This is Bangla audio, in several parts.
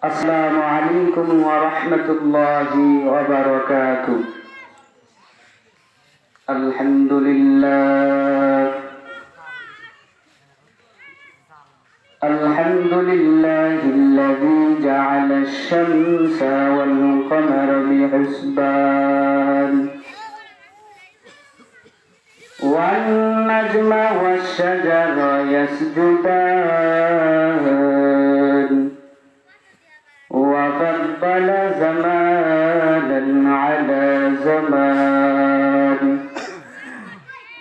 السلام عليكم ورحمة الله وبركاته. الحمد لله الذي جعل الشمس والقمر بحسبان والنجم والشجر يسجدان وفضل زمانا على زمان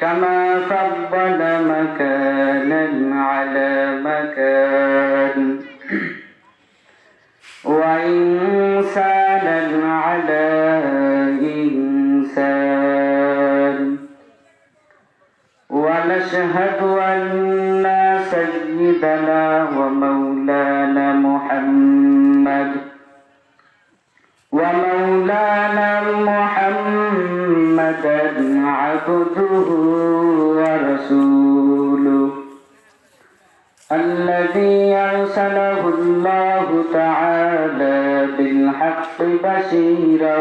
كما فضل مكانا على مكان وإنسانا على إنسان ونشهد أن سيدنا ومولانا محمدا عبده ورسوله الذي أرسله الله تعالى بالحق بشيرا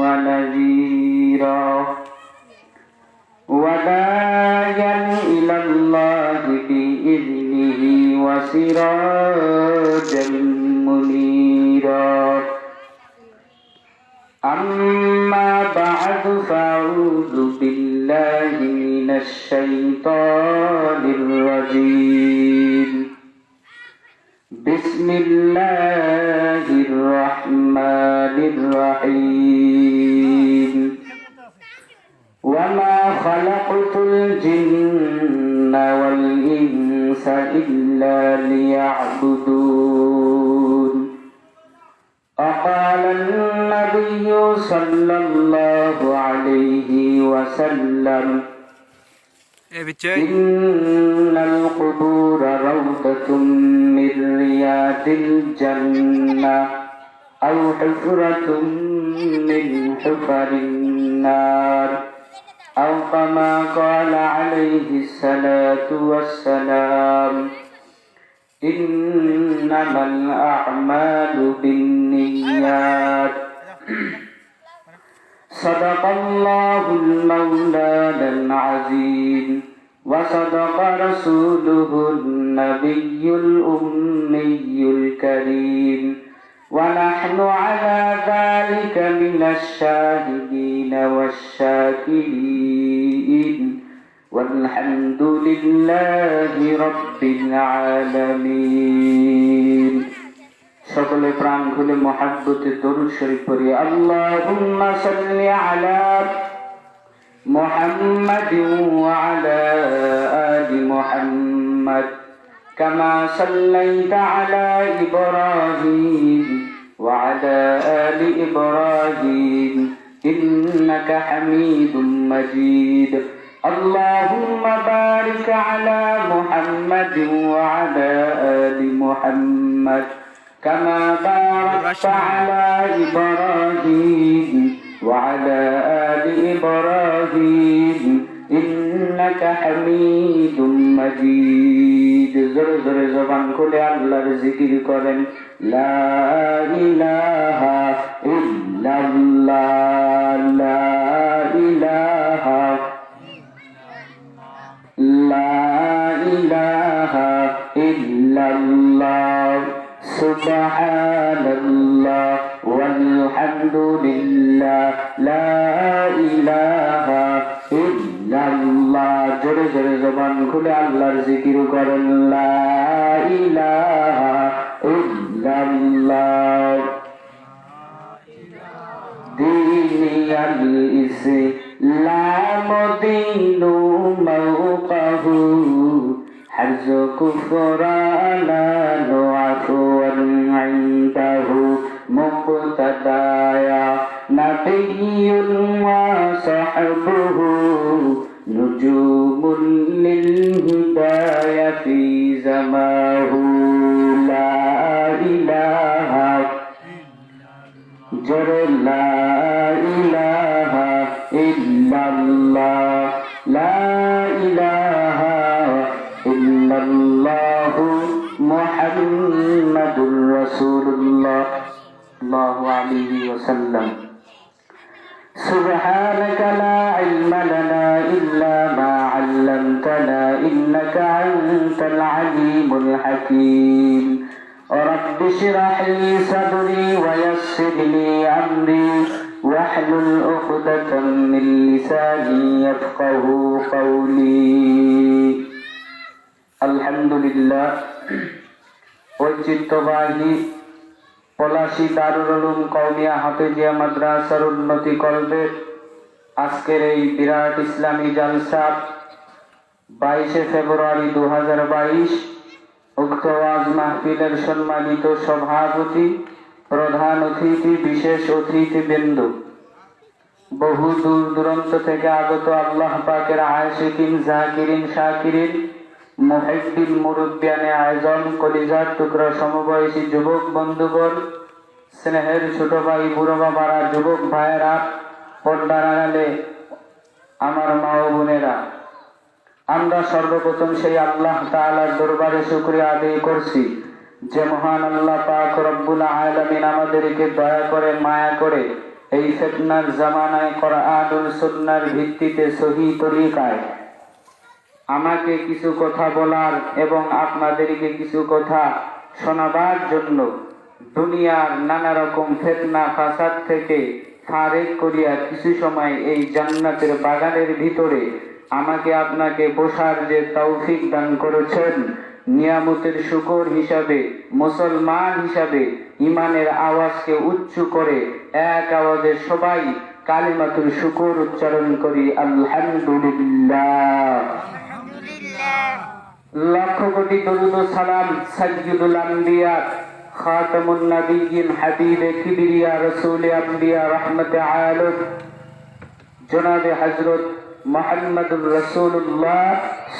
ونذيرا وداعيا إلى الله بإذنه وسراجا منيرا. أما بعد فأعوذ بالله من الشيطان الرجيم. بسم الله الرحمن الرحيم. وما خلقت الجن والإنس إلا ليعبدون. وقال النبي صلى الله عليه وسلم إن القبور روضة من رياض الجنة أو حفرة من حفر النار أو كما قال عليه الصلاة والسلام. إنما الأعمال بالنيات. صدق الله المولانا العظيم وصدق رسوله النبي الأمي الكريم ونحن على ذلك من الشاهدين والشاكرين والحمد لله رب العالمين. সকলে প্রাণ খুলে মহব্বতে দরুদ শরীফ পড়ি। আল্লাহুম্মা সাল্লি আলা মুহাম্মাদিন ওয়া আলা আলি মুহাম্মাদ কামা সাল্লাইতা আলা ইব্রাহিম ওয়া আলা আলি ইব্রাহিম ইন্নাকা হামিদুম মাজিদ। اللهم بارك على محمد وعلى آل محمد كما باركت على إبراهيم وعلى آل إبراهيم إنك حميد مجيد. زر زر زبان كل الله ذكر করেন لا إله إلا الله لا إله لا إله إلا الله سبحان الله والحمد لله لا إله إلا الله. জোরে জোরে জবান খুলে আল্লাহর জিকির করেন লা ইলাহা ইল্লাল্লাহ। দীনিয়াল ইসলাম দীনু موقه حرز كفرانا عفوا عنده مقتدايا نبي وصحبه نجوم للهداية في زماه لا إله جر لا إله إلا الله لا إله إلا الله محمد রাসূলুল্লাহ সাল্লাল্লাহু আলাইহি ওয়াসাল্লাম। سبحانك لا علم لنا إلا ما علمتنا إنك أنت العليم الحكيم رب اشرح لي صدري ويسر لي أمري واحلل عقدة من لساني يفقهوا قولي الحمد لله ঐতিহ্যবাহী পলাশী দারুল উলুম কওমিয়া হাফেজিয়া মাদ্রাসার উন্নতি করবে আজকের এই বিরাট ইসলামী জালসা 22 ফেব্রুয়ারি 2022 উক্ত ওয়াজ মাহফিলের সম্মানিত সভাপতি, প্রধান অতিথি, বিশেষ অতিথিবৃন্দ, বহু দূর দূরান্ত থেকে আগত আল্লাহ পাকের আশিকিন, জাকিরিন, শাকিরিন, মুহিব্বিন, মুরব্বিয়ানে আয়োজন, কলিজার টুকরা সমবয়সী যুবক বন্ধুগণ, স্নেহের ছোট ভাই, বুড়ো বাবারা, যুবক ভাইয়েরা, পর্দার আড়ালে আমার মা ও বোনেরা, আমরা সর্বপ্রথম সেই আল্লাহ তাআলার দরবারে শুকরিয়া আদায় করছি যে মহান আল্লাহ পাক রব্বুল আলামিন আমাদেরকে দয়া করে, মায়া করে এই ফিতনার জামানায় কোরআন ও সুন্নাহর ভিত্তিতে সহিহ তরিকায় আমাকে কিছু কথা বলার এবং আপনাদেরকে কিছু কথা শোনাবার জন্য দুনিয়ার নানা রকম ফিতনা ফাসাদ থেকে ফারেক করিয়া কিছু সময় এই জান্নাতের বাগানের ভিতরে আমাকে আপনাকে বসার যে তৌফিক দান করেছেন, নিয়ামতের শুকর হিসাবে, মুসলমান হিসাবে ইমানের আওয়াজকে উচ্চ করে এক আওয়াজে সবাই কালিমাতুল শুকর উচ্চারণ করি আলহামদুলিল্লাহ। লাখ কোটি দরুদ ও সালাম সাইয়্যিদুল আম্বিয়া খাতামুন নবিয়্যিন হাবিবে কিবরিয়া রাসূলে আম্বিয়া রাহমাতে আলাম জনাবে হযরত মুহাম্মদুর রাসূলুল্লাহ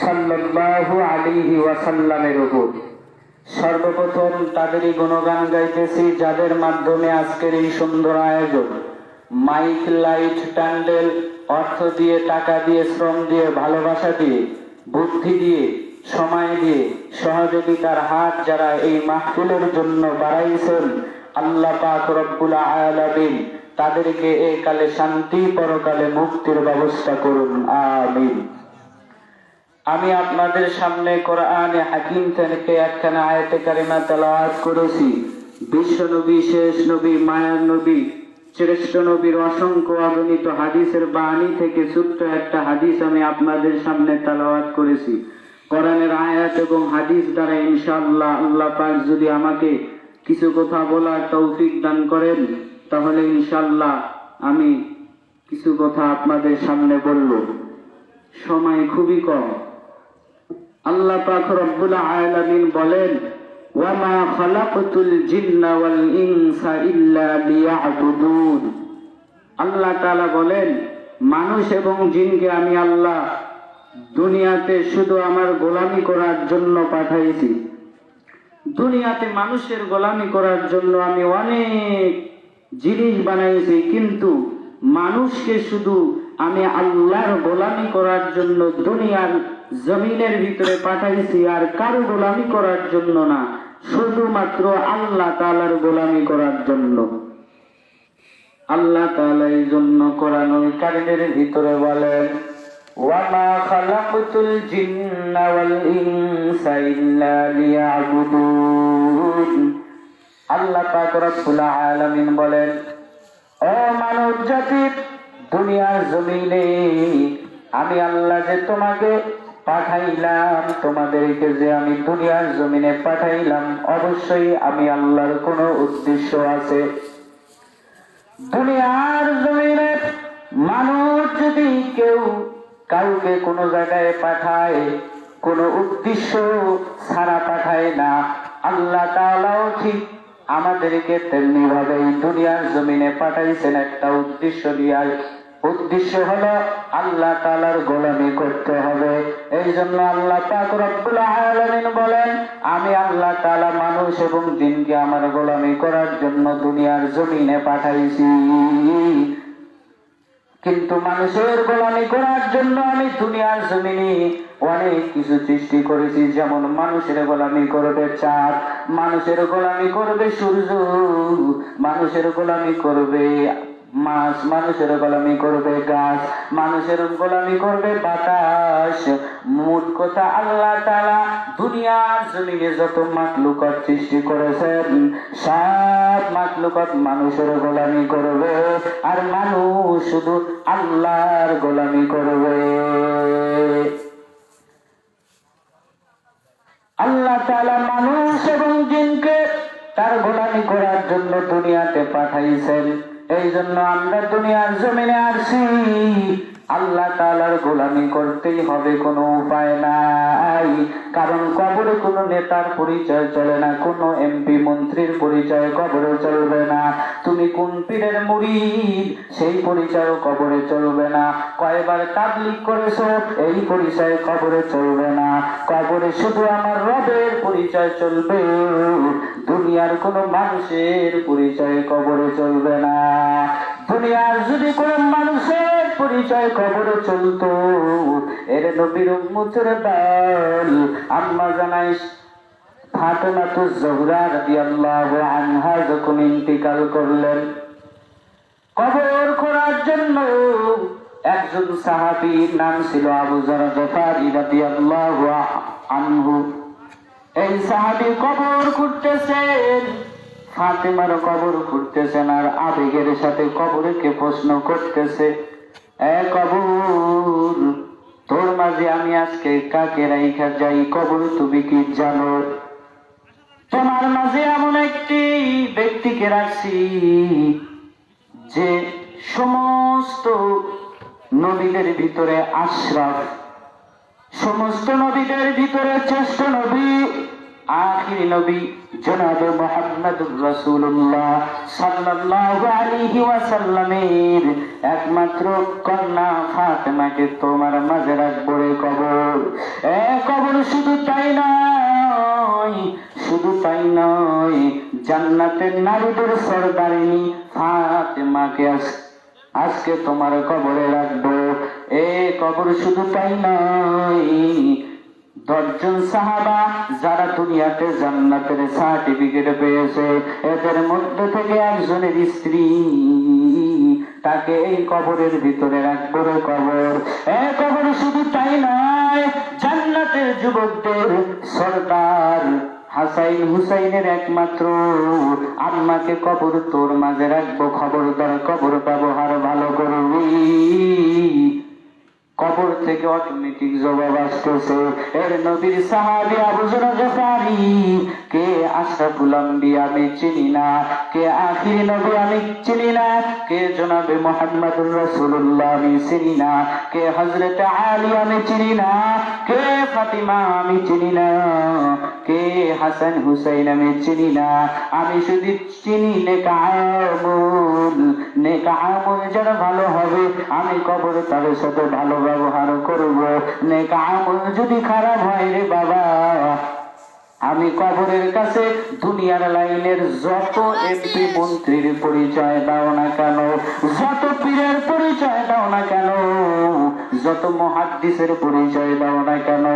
সাল্লাল্লাহু আলাইহি ওয়াসাল্লামের উপর। সর্বপ্রথম তাদেরই গুণগান গাইতেছি যাদের মাধ্যমে আজকের এই সুন্দর আয়োজন। মাইক, লাইট, প্যান্ডেল, অর্থ দিয়ে, টাকা দিয়ে, শ্রম দিয়ে, ভালোবাসা দিয়ে, বুদ্ধি দিয়ে, সময় দিয়ে, সহযোগিতার হাত যারা এই মাহফিলের জন্য বাড়াইছেন, আল্লাহ পাক রব্বুল আলামিন তাদেরকে এই কালে শান্তি, পরকালে মুক্তির ব্যবস্থা করুন, আমিন। আমি আপনাদের সামনে কোরআনে হাকিম থেকে একখানা আয়াতে কারিমা তেলাওয়াত করেছি। বিশ্ব নবী, শেষ নবী, মায়ার নবী, শ্রেষ্ঠ নবীর অসংখ্য অগণিত হাদিসের বাণী থেকে ছোট্ট একটা হাদিস আমি আপনাদের সামনে তেলাওয়াত করেছি। কোরআনের আয়াত এবং হাদিস দ্বারা ইনশাআল্লাহ আল্লাহ পাক যদি আমাকে কিছু কথা বলার তৌফিক দান করেন, তাহলে ইনশাআল্লাহ আমি কিছু কথা আপনাদের সামনে বলব। সময় খুবই কম। আল্লাহ পাক রব্বুল আলামিন বলেন, ওয়া মা খালাকতুল জিন্না ওয়াল ইনসা ইল্লা লিয়াবুদুন। আল্লাহ তাআলা বলেন, মানুষ এবং জিনকে আমি আল্লাহ দুনিয়াতে শুধু আমার গোলামি করার জন্য পাঠাইছি। দুনিয়াতে মানুষের গোলামি করার জন্য আমি অনেক জিনিস বানাইছি, কিন্তু মানুষকে শুধু আমি আল্লাহর গোলামি করার জন্য দুনিয়ার জমিনের ভিতরে পাঠাইছি, আর কারো গোলামি করার জন্য না, শুধুমাত্র আল্লাহ তাআলার গোলামি করার জন্য। আল্লাহ তাআলা এই জন্য কোরআনুল কারীমের ভিতরে বলেন, ওয়া মা খালাকতুল জিন্না ওয়াল ইনসা ইল্লা লিয়াবুদুন। আল্লাহ পাক রব্বুল আলামিন বলেন, ও মানব জাতি, দুনিয়ার জমিনে আমি আল্লাহ যে তোমাকে পাঠাইলাম, তোমাদেরকে যে আমি দুনিয়ার জমিনে পাঠাইলাম, অবশ্যই আমি আল্লাহর কোনো উদ্দেশ্য আছে। দুনিয়ার জমিনে মানুষ যদি কেউ কাউকে কোনো জায়গায় পাঠায়, কোনো উদ্দেশ্য ছাড়া পাঠায় না। আল্লাহ তাআলাও ঠিক আমাদেরকে তেমনি ভাবে দুনিয়ার জমিনে পাঠাইছেন একটা উদ্দেশ্য দিয়ে। উদ্দেশ্য হলো আল্লাহ তাআলার গোলামি করতে হবে। এই জন্য আল্লাহ পাক রব্বুল আলামিন বলেন, আমি আল্লাহ তাআলা মানুষ এবং জিনকে আমার গোলামি করার জন্য দুনিয়ার জমিনে পাঠাইছি। কিন্তু মানুষের গোলামি করার জন্য আমি দুনিয়ার জমিনে অনেক কিছু সৃষ্টি করেছি। যেমন মানুষের গোলামি করবে চাঁদ, মানুষের গোলামি করবে সূর্য, মানুষের গোলামি করবে মাছ, মানুষের গোলামি করবে গাছ, মানুষের গোলামি করবে বাতাস। মোট কথা আল্লাহ তাআলা দুনিয়ার জমিনে যত মাখলুকাত সৃষ্টি করেছেন সব মাখলুকাত মানুষের গোলামি করবে, আর মানুষ শুধু আল্লাহর গোলামি করবে। আল্লাহ তাআলা মানুষ এবং জিনকে তার গোলামি করার জন্য দুনিয়াতে পাঠাইছেন। এই জন্য আমরা দুনিয়ার জমিনে আসছি, আল্লাহ তাআলার গোলামি করতেই হবে, কোনো উপায় নাই। কারণ কবরে কোনো নেতার পরিচয় চলে না, কোনো এমপি মন্ত্রীর পরিচয় কবরে চলবে না। তুমি কোন পীরের মুরিদ সেই পরিচয় কবরে চলবে না। কয়বার তাবলীগ করেছো এই পরিচয় কবরে চলবে না। কবরে শুধু আমার রবের পরিচয় চলবে, দুনিয়ার কোনো মানুষের পরিচয় কবরে চলবে না। দুনিয়ার যদি কোন মানুষের পরিচয় কবরে চলতো, এর নবীর উম্মতের দল আম্মা জানাই ফাতেমাতুজ জোহরা রাদিয়াল্লাহু আনহা যখন ইন্তিকাল করলেন, কবর খোঁড়ার জন্য একজন সাহাবীর নাম ছিল আবু যর গফারি রাদিয়াল্লাহু আনহু। এই সাহাবী কবর খুঁড়তেছেন, ফাতেমার কবর খুঁড়তেছেন, আর আবেগের সাথে কবরকে প্রশ্ন করতেছে, এ কবর, তোর মাঝে আমি আজকে কাকে রাইখা যাই, কবর তুমি কি জানো? তোমার মাঝে এমন একটি ব্যক্তিকে রাখছি যে সমস্ত নবীদের ভিতরে আশরাফ, সমস্ত নবীদের ভিতরে শ্রেষ্ঠ নবী, আখির নবী জনাবে মুহাম্মদুর রাসূলুল্লাহ সাল্লাল্লাহু আলাইহি ওয়াসাল্লামের একমাত্র কন্যা ফাতেমাকে তোমার মাঝে রাখবো রে কবর। এ কবর, শুধু তাই নয়, শুধু তাই নয়, জান্নাতের নারীদের সরদারিনী ফাতেমাকে আজকে তোমার কবরে রাখবো। এ কবর, শুধু তাই নয়, 10 জন সাহাবা যারা দুনিয়াতে জান্নাতের সার্টিফিকেট পেয়েছে, এদের মধ্যে থেকে একজনের স্ত্রী, তাকে এই কবরের ভিতরে রাখবো রে কবর। এ কবর, শুধু তাই নয়, জান্নাতের যুবকদের সরদার হাসাইন হুসাইনের একমাত্র আম্মাকে কবর তোর মাঝে রাখবো। খবরদার কবর ব্যবহার ভালো করবি। কবর থেকে অটোমেটিক জবাব আসতেছে, এর নবীর সাহাবী আবু যর গফারি, কে আশরাফুল আম্বিয়া আমি চিনি না, কে আখির নবী আমি চিনি না, কে জনাবে মুহাম্মদুর রাসূলুল্লাহ আমি চিনি না, কে হযরত আলী আমি চিনি না, কে ফাতিমা আমি চিনি না, কে হাসান হুসাইন আমি চিনি না। আমি শুধু চিনি নেক আমল যারা ভালো হবে, আমি কবর তাদের সাথে ভালো ব্যবহার করব। নেক আমল যদি খারাপ হয় রে বাবা, আমি কবরের কাছে দুনিয়ার লাইনের যত এমপি মন্ত্রীর পরিচয় দাও না কেন, যত পীরের পরিচয় দাও না কেন, যত মুহাদ্দিসের পরিচয় দাও না কেন,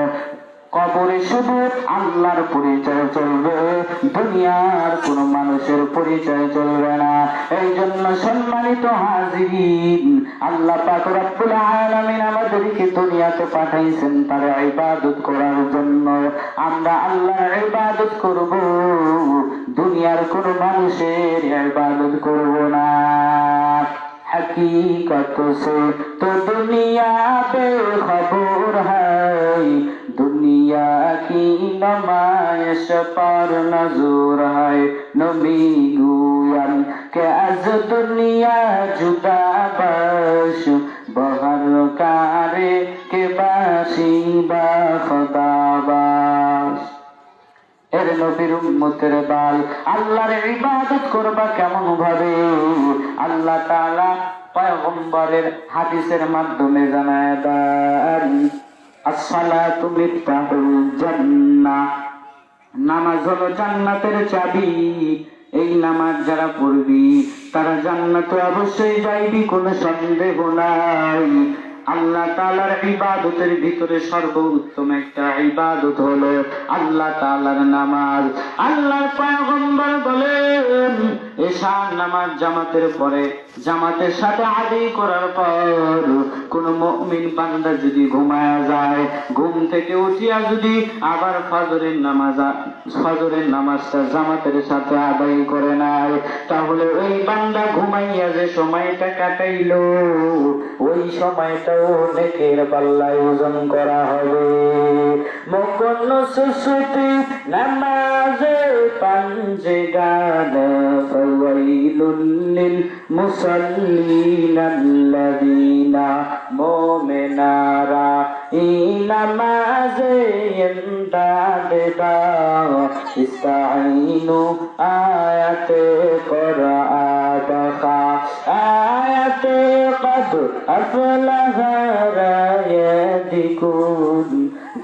কবরে শুধু আল্লাহর পরিচয় চলবে, দুনিয়ার কোন মানুষের পরিচয় চলবে না। এই জন্য সম্মানিত হাজিরিন, আল্লাহ পাক রব্বুল আলামিন আমাদেরকে দুনিয়াতে পাঠাইছেন তার ইবাদত করার জন্য। আমরা আল্লাহর ইবাদত করব, দুনিয়ার কোন মানুষের ইবাদত করব না। हकीकत से तो दुनिया बेखबर है, दुनिया की नुमाइश पर नजर है। नबी गुयान के आज दुनिया जुदा बश, बहर कारे के बासी बा खुदाबाश। এর নবীর উম্মতের দল আল্লাহর ইবাদত করবা কেমন ভাবে? আল্লাহ তাআলা পয়গম্বরের হাদিসের মাধ্যমে জানায় দেন, আসসালাতু মিফতাহুল জান্নাহ, নামাজ হলো জান্নাতের চাবি। এই নামাজ যারা পড়বি তারা জান্নাতে অবশ্যই যাইবি, কোনো সন্দেহ নাই। আল্লাহ তাআলার ইবাদতের ভিতরে সর্বোত্তম একটা ইবাদত হলো আল্লাহ তাআলার নামাজ। আল্লাহর পয়গম্বর বলেন, এশার নামাজ জামাতের পরে, জামাতের সাথে আদায় করার পর কোন মুমিন বান্দা যদি ঘুমায়া যায়, ঘুম থেকে উঠিয়া যদি আবার ফজরের নামাজটা জামাতের সাথে আদায় করে নাই, তাহলে ওই বান্দা ঘুমাইয়া যে সময়টা কাটাইলো ওই সময়টাও নেকের পাল্লায় ওজন করা হবে। মকন সুসুতি নামাজে পাঞ্জে গান ফাওয়াইলুল লিল মুসাল্লিন আল্লাযীনা মুমিনারা নামাজে ইমদাদে দাও ইস্তাঈনু আয়াতে করাআতা আয়াতে কদ আফলাহা রায়াদিকুন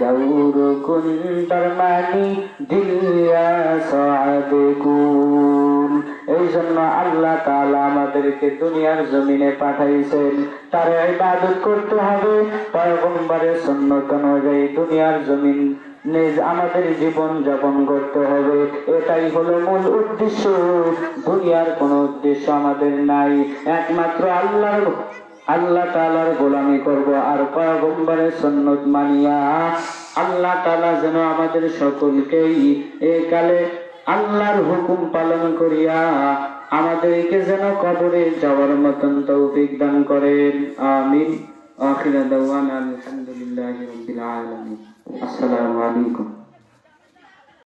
গৌরকুন দরমানি দিল্লা সাদিকুন। এই জন্য আল্লাহ তাআলা আমাদেরকে দুনিয়ার জমিনে পাঠাইছেন, তার ইবাদত করতে হবে, পয়গম্বরের সুন্নাত অনুযায়ী দুনিয়ার জমিন আমাদের জীবন যাপন করতে হবে। এটাই হলো মূল উদ্দেশ্য, দুনিয়ার কোনো উদ্দেশ্য আমাদের নাই। একমাত্র আল্লাহ তাআলার গোলামি করব আর পয়গম্বরের সুন্নাত মানিয়া আল্লাহ তাআলা যেন আমাদের সকলকেই এই কালে আল্লাহর হুকুম পালন করিয়া আমাদেরকে যেন কবরে যাওয়ার মতন তৌফিক দান করেন। আমিন। আখিরা দাওয়ানা আলহামদুলিল্লাহি রাব্বিল আলামিন। আসসালামু আলাইকুম।